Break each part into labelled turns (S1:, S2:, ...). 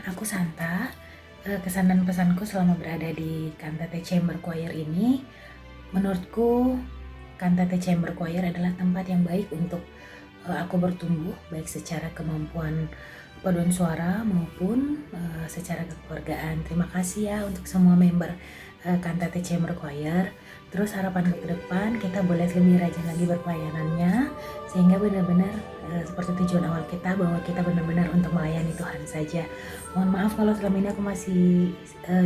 S1: aku Santa. Kesan dan pesanku selama berada di Cantate Chamber Choir ini, menurutku Cantate Chamber Choir adalah tempat yang baik untuk aku bertumbuh, baik secara kemampuan paduan suara maupun secara kekeluargaan. Terima kasih ya untuk semua member Cantate Chamber Choir. Terus harapan ke depan kita boleh lebih rajin lagi berpelayanannya, sehingga benar-benar seperti tujuan awal kita, bahwa kita benar-benar untuk melayani Tuhan saja. Mohon maaf kalau selama ini aku masih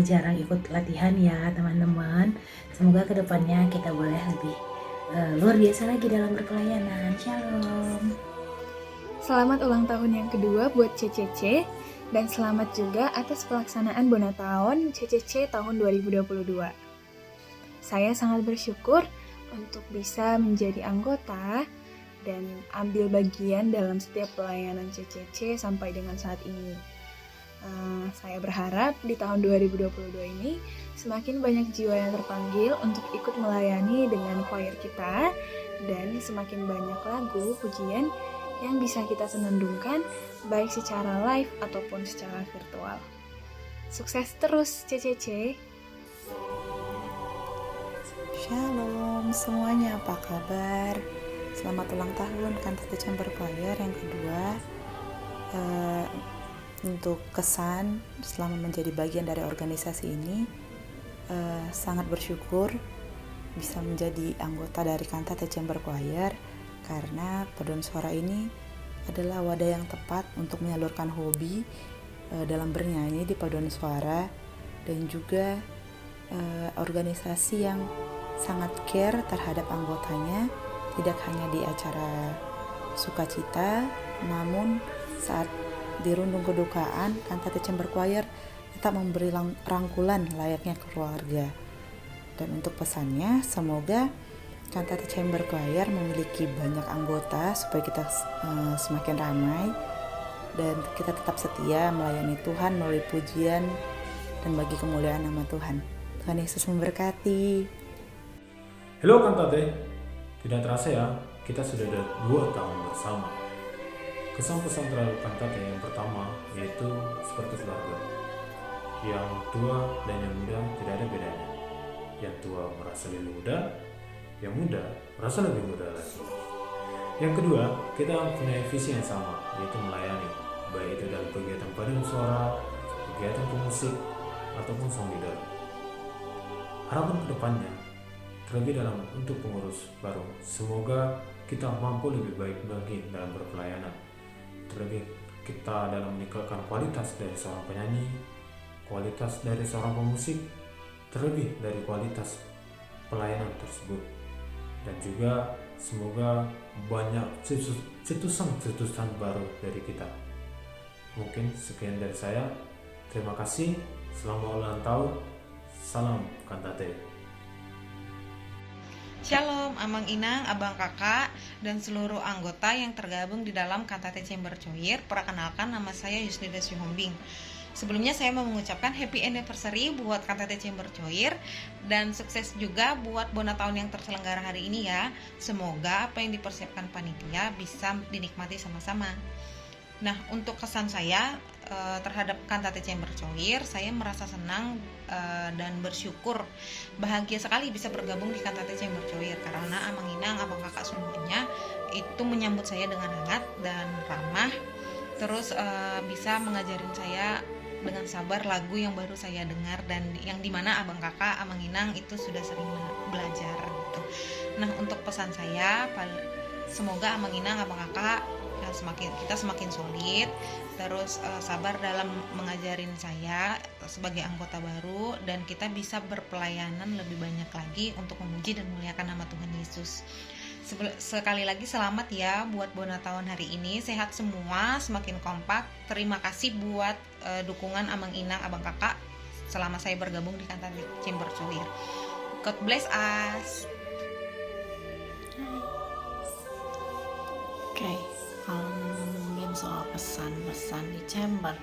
S1: jarang ikut latihan ya teman-teman. Semoga kedepannya kita boleh lebih luar biasa lagi dalam berpelayanan. Shalom.
S2: Selamat ulang tahun yang kedua buat CCC, dan selamat juga atas pelaksanaan Bonataon CCC tahun 2022. Saya sangat bersyukur untuk bisa menjadi anggota dan ambil bagian dalam setiap pelayanan CCC sampai dengan saat ini. Saya berharap di tahun 2022 ini semakin banyak jiwa yang terpanggil untuk ikut melayani dengan choir kita, dan semakin banyak lagu pujian yang bisa kita senandungkan baik secara live ataupun secara virtual. Sukses terus CCC!
S3: Shalom semuanya, apa kabar? Selamat ulang tahun Cantate Chamber Choir yang kedua. Untuk kesan selama menjadi bagian dari organisasi ini, sangat bersyukur bisa menjadi anggota dari Cantate Chamber Choir, karena paduan suara ini adalah wadah yang tepat untuk menyalurkan hobi dalam bernyanyi di paduan suara, dan juga organisasi yang sangat care terhadap anggotanya, tidak hanya di acara sukacita, namun saat dirundung kedukaan, Cantate Chamber Choir tetap memberi rangkulan layaknya keluarga. Dan untuk pesannya, semoga Cantate Chamber Choir memiliki banyak anggota supaya kita semakin ramai dan kita tetap setia melayani Tuhan melalui pujian dan bagi kemuliaan nama Tuhan. Tuhan Yesus memberkati.
S4: Halo Cantate, tidak terasa ya, kita sudah ada 2 tahun bersama. Kesan-pesan terhadap Cantate yang pertama yaitu seperti keluarga. Yang tua dan yang muda tidak ada bedanya. Yang tua merasa lebih muda, yang muda merasa lebih muda lagi. Yang kedua, kita punya visi yang sama, yaitu melayani, baik itu dalam kegiatan paduan suara, kegiatan pemusik, ataupun song leader. Harapan kedepannya, terlebih dalam untuk pengurus baru, semoga kita mampu lebih baik lagi dalam berpelayanan. Terlebih kita dalam meningkatkan kualitas dari seorang penyanyi, kualitas dari seorang pemusik, terlebih dari kualitas pelayanan tersebut. Dan juga semoga banyak cetusan baru dari kita. Mungkin sekian dari saya. Terima kasih. Selamat ulang tahun. Salam Cantate.
S5: Shalom, Amang Inang, Abang Kakak, dan seluruh anggota yang tergabung di dalam Cantate Chamber Choir. Perkenalkan, nama saya Yusnida Sihombing. Sebelumnya saya mau mengucapkan happy anniversary buat Cantate Chamber Choir, dan sukses juga buat Bonataon yang terselenggara hari ini ya. Semoga apa yang dipersiapkan panitia bisa dinikmati sama-sama. Nah, untuk kesan saya terhadap Cantate Chamber Choir, saya merasa senang dan bersyukur, bahagia sekali bisa bergabung di Cantate Chamber Choir, karena Amang Inang, Abang Kakak semuanya itu menyambut saya dengan hangat dan ramah. Terus bisa mengajarin saya dengan sabar lagu yang baru saya dengar, dan yang dimana Abang Kakak, Amang Inang itu sudah sering belajar gitu. Nah, untuk pesan saya, semoga Amang Inang, Abang Kakak kita semakin solid, terus sabar dalam mengajarin saya sebagai anggota baru, dan kita bisa berpelayanan lebih banyak lagi untuk memuji dan memuliakan nama Tuhan Yesus. Sekali lagi selamat ya buat Bonataon hari ini, sehat semua, semakin kompak. Terima kasih buat dukungan Amang Inang, Abang Kakak selama saya bergabung di Cantate Chamber Choir. God bless us.
S6: Oke, kalau ngomongin soal pesan-pesan di chamber,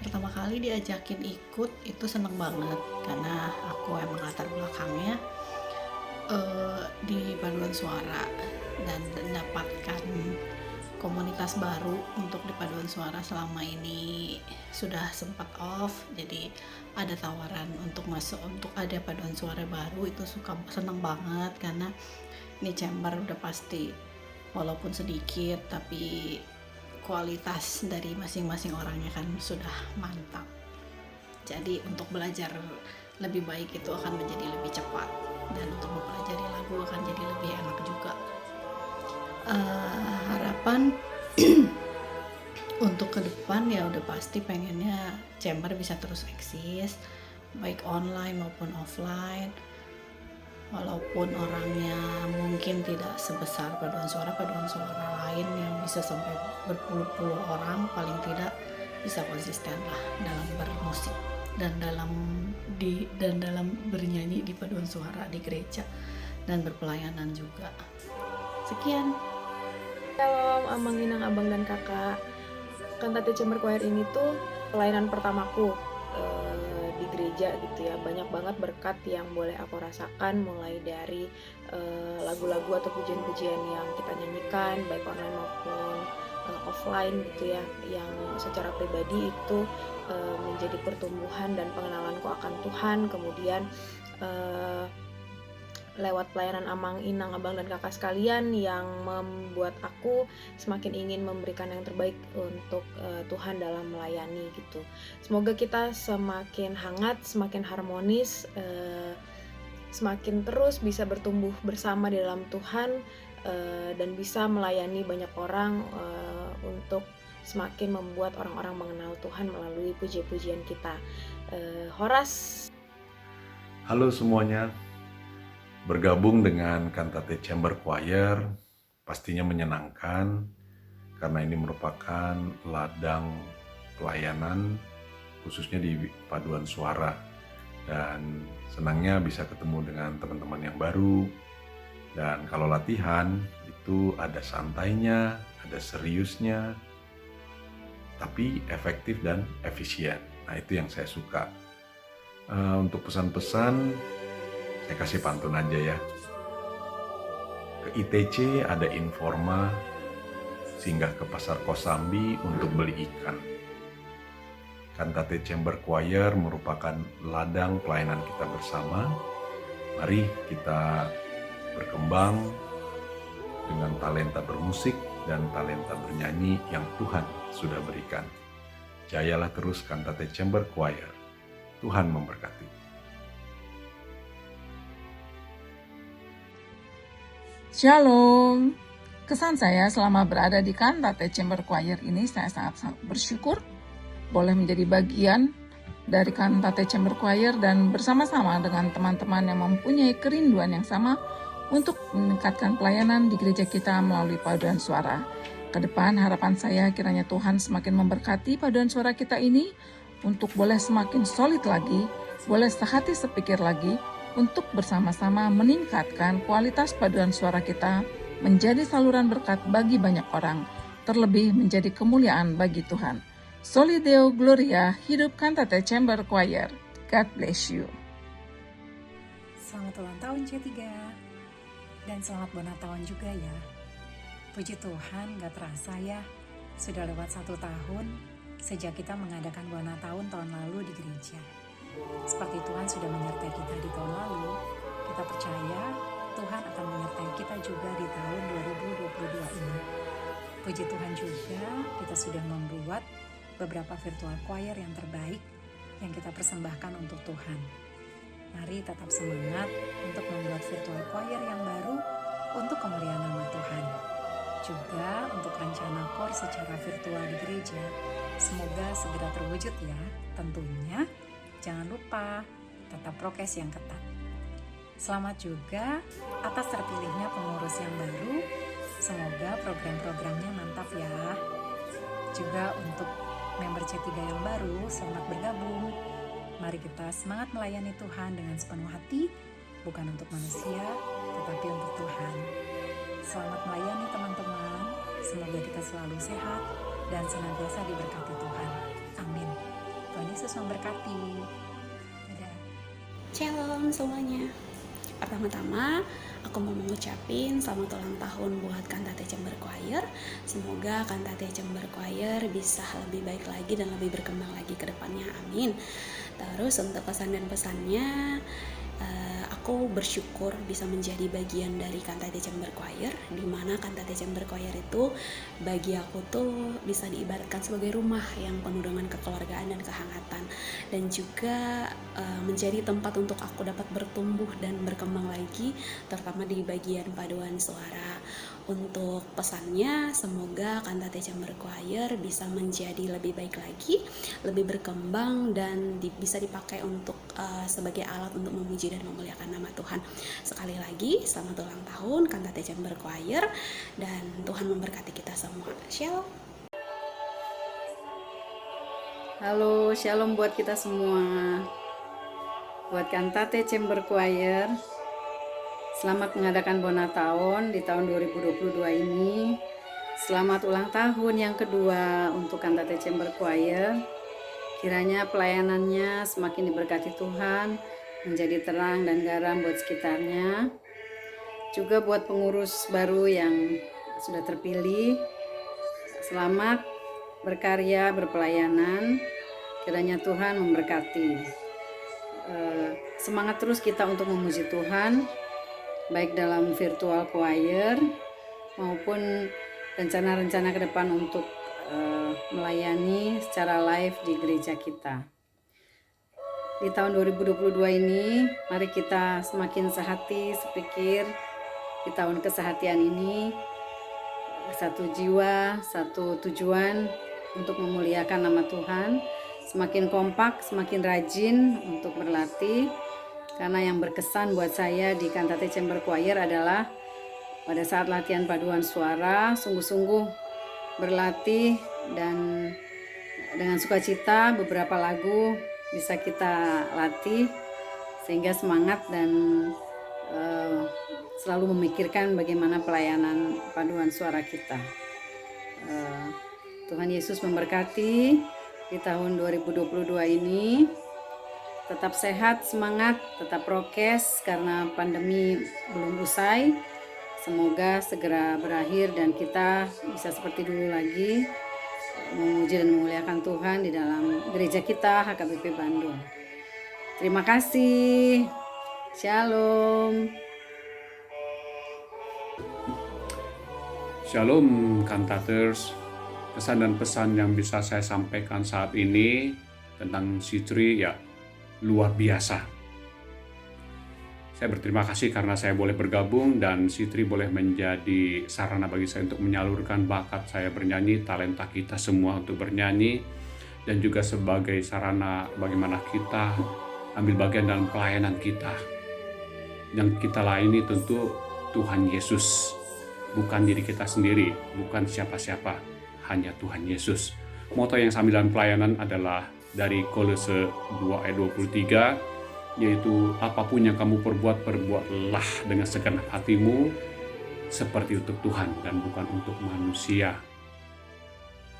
S6: pertama kali diajakin ikut itu seneng banget, karena aku emang latar belakangnya di paduan suara, dan mendapatkan komunitas baru untuk di paduan suara selama ini sudah sempat off, jadi ada tawaran untuk masuk untuk ada paduan suara baru, itu seneng banget karena ini chamber udah pasti walaupun sedikit tapi kualitas dari masing-masing orangnya kan sudah mantap. Jadi untuk belajar lebih baik itu akan menjadi lebih cepat, dan untuk mempelajari lagu akan jadi lebih enak juga. Harapan untuk ke depan ya udah pasti pengennya chamber bisa terus eksis, baik online maupun offline. Walaupun orangnya mungkin tidak sebesar paduan suara lain yang bisa sampai berpuluh-puluh orang, paling tidak bisa konsisten lah dalam bermusik dan dalam bernyanyi di paduan suara di gereja dan berpelayanan juga. Sekian.
S2: Shalom Amang Inang, Abang dan Kakak. Kantate Chamber Choir ini tuh pelayanan pertamaku di gereja gitu ya. Banyak banget berkat yang boleh aku rasakan, mulai dari lagu-lagu atau pujian-pujian yang kita nyanyikan baik online maupun offline gitu ya, yang secara pribadi itu menjadi pertumbuhan dan pengenalanku akan Tuhan. Kemudian lewat pelayanan Amang Inang, Abang dan Kakak sekalian, yang membuat aku semakin ingin memberikan yang terbaik untuk Tuhan dalam melayani gitu. Semoga kita semakin hangat, semakin harmonis, semakin terus bisa bertumbuh bersama di dalam Tuhan, dan bisa melayani banyak orang untuk semakin membuat orang-orang mengenal Tuhan melalui puji-pujian kita. Horas.
S7: Halo semuanya. Bergabung dengan Kantate Chamber Choir pastinya menyenangkan karena ini merupakan ladang pelayanan khususnya di paduan suara, dan senangnya bisa ketemu dengan teman-teman yang baru. Dan kalau latihan itu ada santainya, ada seriusnya, tapi efektif dan efisien. Nah, itu yang saya suka. Untuk pesan-pesan saya kasih pantun aja ya. Ke ITC ada informa, singgah ke pasar Kosambi untuk beli ikan. Kantate Chamber Choir merupakan ladang pelayanan kita bersama. Mari kita berkembang dengan talenta bermusik dan talenta bernyanyi yang Tuhan sudah berikan. Jayalah terus Kantate Chamber Choir. Tuhan memberkati.
S8: Shalom. Kesan saya selama berada di Kantate Chamber Choir ini, saya sangat bersyukur boleh menjadi bagian dari Kantate Chamber Choir dan bersama-sama dengan teman-teman yang mempunyai kerinduan yang sama untuk meningkatkan pelayanan di gereja kita melalui paduan suara. Kedepan harapan saya kiranya Tuhan semakin memberkati paduan suara kita ini untuk boleh semakin solid lagi, boleh sehati sepikir lagi, untuk bersama-sama meningkatkan kualitas paduan suara kita menjadi saluran berkat bagi banyak orang, terlebih menjadi kemuliaan bagi Tuhan. Soli Deo Gloria, hidup Kantate Chamber Choir. God bless you.
S9: Selamat ulang tahun C3, dan selamat bonataon juga ya. Puji Tuhan, gak terasa ya, sudah lewat 1 tahun sejak kita mengadakan bonataon tahun lalu di gereja. Seperti Tuhan sudah menyertai kita di tahun lalu, kita percaya Tuhan akan menyertai kita juga di tahun 2022 ini. Puji Tuhan juga, kita sudah membuat beberapa virtual choir yang terbaik yang kita persembahkan untuk Tuhan. Mari tetap semangat untuk membuat virtual choir yang baru untuk kemuliaan nama Tuhan. Juga untuk rencana KOR secara virtual di gereja, semoga segera terwujud ya. Tentunya jangan lupa tetap prokes yang ketat. Selamat juga atas terpilihnya pengurus yang baru. Semoga program-programnya mantap ya. Juga untuk member C3 yang baru, selamat bergabung. Mari kita semangat melayani Tuhan dengan sepenuh hati, bukan untuk manusia, tetapi untuk Tuhan. Selamat melayani teman-teman. Semoga kita selalu sehat dan senantiasa diberkati Tuhan. Amin. Tuhan Yesus memberkati. Dadah.
S10: Shalom semuanya. Pertama-tama Aku mau mengucapin selamat ulang tahun buat Kantate Chamber Choir. Semoga Kantate Chamber Choir bisa lebih baik lagi dan lebih berkembang lagi ke depannya, amin. Terus untuk pesan dan pesannya, aku bersyukur bisa menjadi bagian dari Kantate Chamber Choir, di mana Kantate Chamber Choir itu bagi aku tuh bisa diibaratkan sebagai rumah yang penuh dengan kekeluargaan dan kehangatan, dan juga menjadi tempat untuk aku dapat bertumbuh dan berkembang lagi, terutama di bagian paduan suara. Untuk pesannya, semoga Kantate Chamber Choir bisa menjadi lebih baik lagi, lebih berkembang, dan bisa dipakai untuk sebagai alat untuk memuji dan memuliakan nama Tuhan. Sekali lagi, selamat ulang tahun Kantate Chamber Choir, dan Tuhan memberkati kita semua. Shalom.
S11: Halo, shalom buat kita semua. Buat Kantate Chamber Choir, selamat mengadakan Bonataon di tahun 2022 ini. Selamat ulang tahun yang kedua untuk Kantate Chamber Choir. Kiranya pelayanannya semakin diberkati Tuhan, menjadi terang dan garam buat sekitarnya. Juga buat pengurus baru yang sudah terpilih, selamat berkarya, berpelayanan. Kiranya Tuhan memberkati. Semangat terus kita untuk memuji Tuhan, baik dalam virtual choir maupun rencana-rencana ke depan untuk melayani secara live di gereja kita. Di tahun 2022 ini, mari kita semakin sehati, sepikir di tahun kesehatian ini, satu jiwa, satu tujuan untuk memuliakan nama Tuhan, semakin kompak, semakin rajin untuk berlatih. Karena yang berkesan buat saya di Kantate Chamber Choir adalah pada saat latihan paduan suara, sungguh-sungguh berlatih, dan dengan sukacita beberapa lagu bisa kita latih sehingga semangat dan selalu memikirkan bagaimana pelayanan paduan suara kita. Tuhan Yesus memberkati di tahun 2022 ini. Tetap sehat, semangat, tetap prokes karena pandemi belum usai. Semoga segera berakhir dan kita bisa seperti dulu lagi memuji dan memuliakan Tuhan di dalam gereja kita HKBP Bandung. Terima kasih. Shalom.
S12: Shalom Kantaters. Pesan dan pesan yang bisa saya sampaikan saat ini tentang Sitri ya luar biasa. Saya berterima kasih karena saya boleh bergabung dan Sitri boleh menjadi sarana bagi saya untuk menyalurkan bakat saya bernyanyi, talenta kita semua untuk bernyanyi, dan juga sebagai sarana bagaimana kita ambil bagian dalam pelayanan kita. Yang kita layani tentu Tuhan Yesus, bukan diri kita sendiri, bukan siapa-siapa, hanya Tuhan Yesus. Moto yang sambil dalam pelayanan adalah dari Kolose 2 ayat 23, yaitu apapun yang kamu perbuat, perbuatlah dengan segenap hatimu seperti untuk Tuhan dan bukan untuk manusia.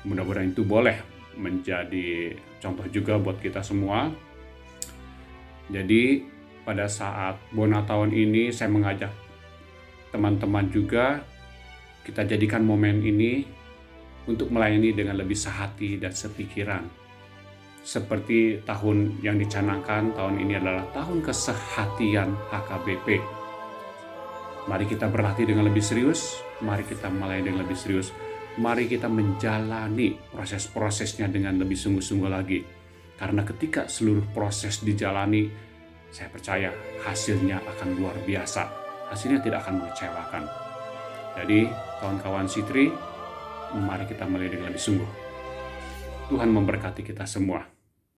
S12: Mudah-mudahan itu boleh menjadi contoh juga buat kita semua. Jadi pada saat Bonataon ini saya mengajak teman-teman juga, kita jadikan momen ini untuk melayani dengan lebih sehati dan sepikiran. Seperti tahun yang dicanangkan, tahun ini adalah tahun kesehatian HKBP. Mari kita berlatih dengan lebih serius, mari kita melayani dengan lebih serius, mari kita menjalani proses-prosesnya dengan lebih sungguh-sungguh lagi. Karena ketika seluruh proses dijalani, saya percaya hasilnya akan luar biasa, hasilnya tidak akan mengecewakan. Jadi kawan-kawan Sitri, mari kita melayani dengan lebih sungguh. Tuhan memberkati kita semua.